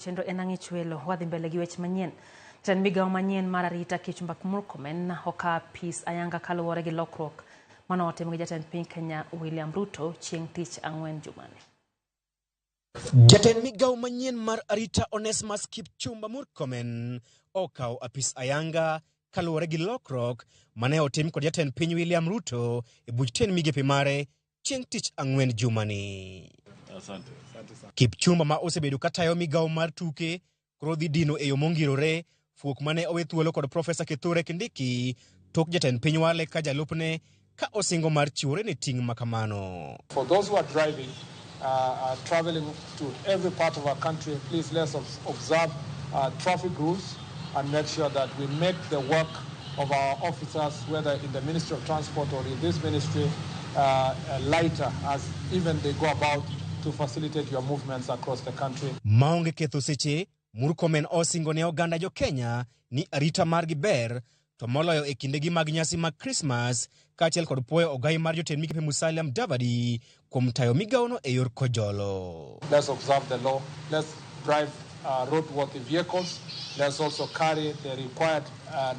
Chendo enangi chuelo wadhi mbele gi weche manyien. Ten migao manyien mar arita kichmbak Murkomen hoka pis ayanga kaluwore gi lokruok mano otim gi jatend piny Kenya William Ruto chieng' tich ang'wen jumani. Jatend migao manyien mar arita Onesmus Kipchumba Murkomen okaw apis ayanga kaluwore gi lokruok mane otim kod jatend piny William Ruto e buch ten migepe mare chieng' tich ang'wen jumani. Kipchumba ma osebedo katayo migao mar tuke koro dhi dino e yo mongirore fuok mane owe thuolo kod Profesa Kithure Kindiki tok jatend piny wale ka jalupne ka osingo mar chiwore ne ting' makamano. For those who are driving, traveling to every part of our country, please let's observe traffic rules and make sure that we make the work of our officers, whether in the Ministry of Transport or in this ministry, lighter as even they go about to facilitate your movements across the country. Maonge ketho seche, Murkomen osingo ne oganda jo Kenya ni arita margi ber to moloyo e kindegi mag nyasi mag Christmas kaachiel kod puoyo ogai mar jotend migepe Musalia Mudavadi kuom tayo migaono e yor kojolo. Let's observe the law. Let's drive roadworthy vehicles. Let's also carry the required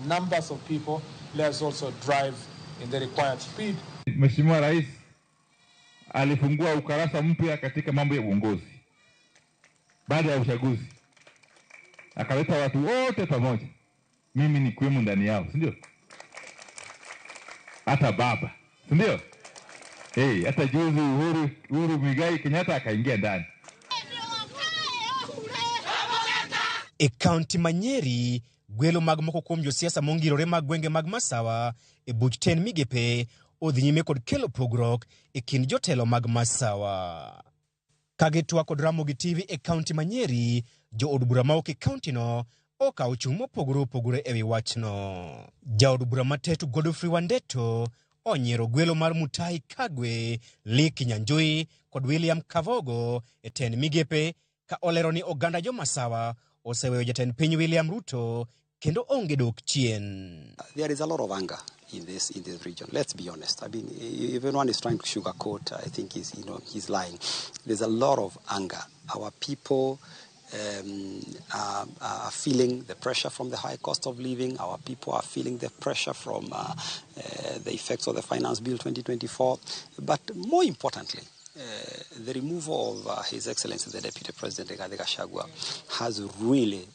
numbers of people. Let's also drive in the required speed. Mheshimiwa Rais alifungua ukurasa mpya katika mambo ya uongozi baada ya uchaguzi, akaleta watu wote pamoja, mimi ni kwemu ndani yao, si ndio? Hata baba, si ndio? Hata juzi Uhuru Migai Kenyatta akaingia ndani. E kaunti ma Nyeri, gwelo mag moko kuom josiasa mongirore mag gwenge mag Masawa e buch ten migepe odhi nyime kod kelo pogruok e kind jotelo mag Masawa. Kagwe kod Ramogi TV e kaunti ma Nyeri, jo od bura ma ok e kaunti no okawo chung' mopogore ewi wachno. Ja od bura matetu Godfrey Wandeto onyiero gwelo mar Mutahi Kagwe, Lee Kinyanjui kod William Kavogo e ten migepe ka olero ni oganda jo Masawa oseweyo jatend piny William Ruto kendo onge dok chien. There is a lot of anger in this region. Let's be honest. I mean, if anyone is trying to sugarcoat, I think he's lying. There's a lot of anger. Our people are feeling the pressure from the high cost of living. Our people are feeling the pressure from the effects of the Finance Bill 2024. But more importantly, the removal of His Excellency the Deputy President Gachagua has really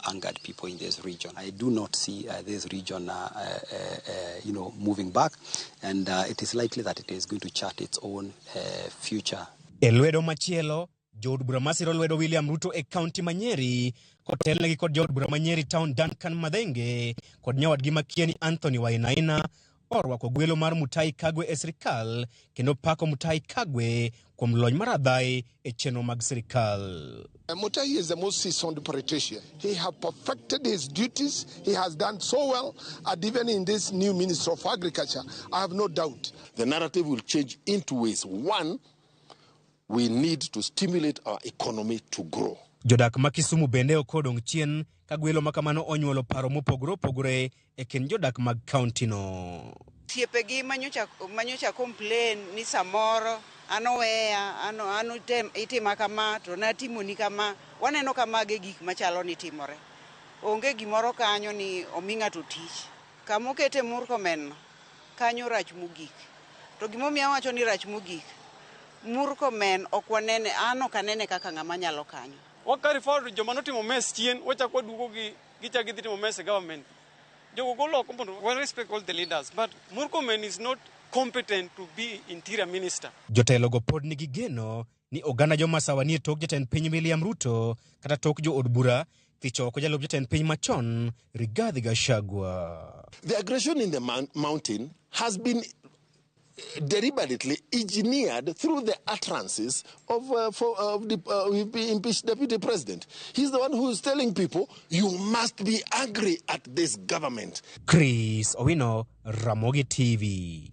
angered people in this region. I do not see this region, moving back, and it is likely that it is going to chart its own future. Elwedo machielo, Jod Bura masiro Lwedo William Ruto e kaunti ma Nyeri, kotelnegi kod Jod Bura ma Nyeri Town Duncan Madhenge, kod nyawadgi makieni Anthony Wainaina, orwako gwelo mar Mutahi Kagwe e sirikal, kendo pako Mutahi Kagwe kuom lony mar adhai e chenro mag sirikal. Mutahi is the most seasoned politician. He has perfected his duties. He has done so well, and even in this new Minister of Agriculture, I have no doubt. The narrative will change in two ways. One, we need to stimulate our economy to grow. Jodak ma Kisumu bende okodong chien ka gwelo makamano onyuolo paro mopogore e kind jodak mag kaunti no. Tiepegi manyocha complain ni samoro ano itima kama to natimoni kama, waneno kamage gik machalo ni timore. Onge gimoro kanyo ni oming'ato tich. Kamokete Murkomen kanyo rach mogik. To gimomiyo awacho ni rach mogik, Murkomen okwanene kanene kaka ng'ama nyalo kanyo. Wakari forward joma notimo mes chien wachako dugo gicha gidhi timo mes government. Jogo golo kompondo, we respect all the leaders, but Murkomen is not competent to be interior minister. Jotelo go pod nigi geno ni oganda jo Masawa ni tok jatend piny William Ruto kata tok jo od bura thicho ko jalup jatend piny machon Rigathi Gachagua. The aggression in the mountain has been deliberately engineered through the utterances of the impeached deputy president. He's the one who is telling people, you must be angry at this government. Chris Owino, Ramogi TV.